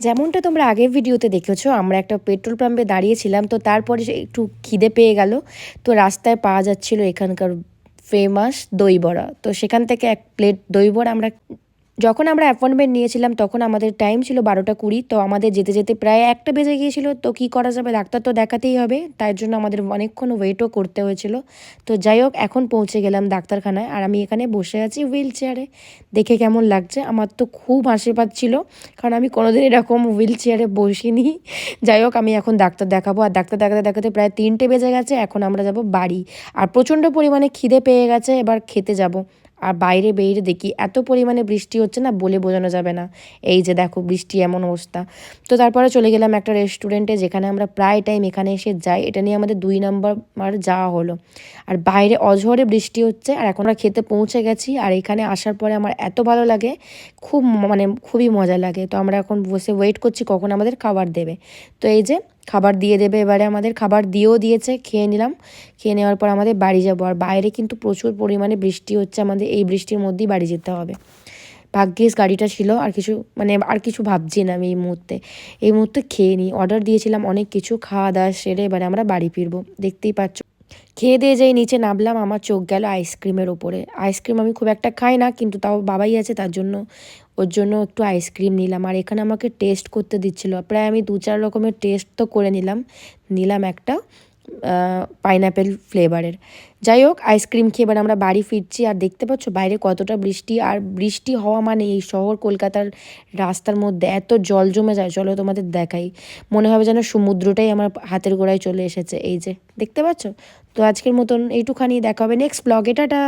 যেমনটা তোমরা আগের ভিডিওতে দেখেছো, আমরা একটা পেট্রোল পাম্পে দাঁড়িয়েছিলাম। তো তারপরে একটু খিদে পেয়ে গেল। তো রাস্তায় পাওয়া যাচ্ছিল এখানকার ফেমাস দই বড়া। তো সেখান থেকে এক প্লেট দই বড়া যখন আমরা অ্যাপয়েন্টমেন্ট নিয়েছিলাম তখন আমাদের টাইম ছিল 12টা 20। তো আমাদের যেতে যেতে প্রায় 1টা বেজে গিয়েছিল। তো কী করা যাবে, ডাক্তার তো দেখাতেই হবে, তাই জন্য আমাদের অনেকক্ষণ ওয়েটও করতে হয়েছিল। তো যাই হোক, এখন পৌঁছে গেলাম ডাক্তারখানায়, আর আমি এখানে বসে আছি হুইল চেয়ারে। দেখে কেমন লাগছে? আমার তো খুব হাসি পাচ্ছিল, কারণ আমি কোনোদিন এরকম হুইল চেয়ারে বসিনি। যাই হোক, আমি এখন ডাক্তার দেখাবো, আর ডাক্তার দেখাতে দেখাতে প্রায় 3টে বেজে গেছে। এখন আমরা যাব বাড়ি, আর প্রচণ্ড পরিমাণে খিদে পেয়ে গেছে, এবার খেতে যাব। আর বাইরে বেরিয়ে দেখি এত পরিমাণে বৃষ্টি হচ্ছে না, বলে বোঝানো যাবে না। এই যে দেখো বৃষ্টি এমন অবস্থা। তো তারপরে চলে গেলাম একটা রেস্টুরেন্টে, যেখানে আমরা প্রায় টাইম এখানে এসে যাই। এটা নিয়ে আমাদের 2 নম্বর যাওয়া হলো। আর বাইরে অঝরে বৃষ্টি হচ্ছে, আর এখন আমরা খেতে পৌঁছে গেছি। আর এখানে আসার পরে আমার এত ভালো লাগে, খুবই মজা লাগে। তো আমরা এখন বসে ওয়েট করছি কখন আমাদের খাবার দেবে। তো এই যে খাবার দিয়ে দেবে এবারে, আমাদের খাবার দিয়েও দিয়েছে, খেয়ে নিলাম। খেয়ে নেওয়ার পর আমাদের বাড়ি যাব। আর বাইরে কিন্তু প্রচুর পরিমাণে বৃষ্টি হচ্ছে, আমাদের এই বৃষ্টির মধ্যেই বাড়ি যেতে হবে। ভাগ্যিস গাড়িটা ছিল, আর কিছু ভাবছি না আমি এই মুহূর্তে খেয়ে নিই। অর্ডার দিয়েছিলাম অনেক কিছু, খাওয়া দাওয়া সেরে এবারে আমরা বাড়ি ফিরবো, দেখতেই পাচ্ছ। খেয়ে দিয়ে যেই নিচে নামলাম, আমার চোখ গেল আইসক্রিমের ওপরে। আইসক্রিম আমি খুব একটা খাই না, কিন্তু তাও বাবাই আছে, তার জন্য ওর জন্য একটু আইসক্রিম নিলাম। আর এখানে আমাকে টেস্ট করতে দিচ্ছিলো, প্রায় আমি 2-4 রকমের টেস্ট তো করে নিলাম একটা পাইনঅ্যাপেল ফ্লেভারের। যাই হোক, আইসক্রিম খেয়ে এবার আমরা বাড়ি ফিরছি। আর দেখতে পাচ্ছ বাইরে কতটা বৃষ্টি, আর বৃষ্টি হওয়া মানে এই শহর কলকাতার রাস্তার মধ্যে এত জল জমে যায়। চলো তোমাদের দেখাই, মনে হবে যেন সমুদ্রটাই আমার হাতের গোড়ায় চলে এসেছে। এই যে দেখতে পাচ্ছ। তো আজকের মতন এইটুখানি, দেখা হবে নেক্সট ব্লগে, টাটা।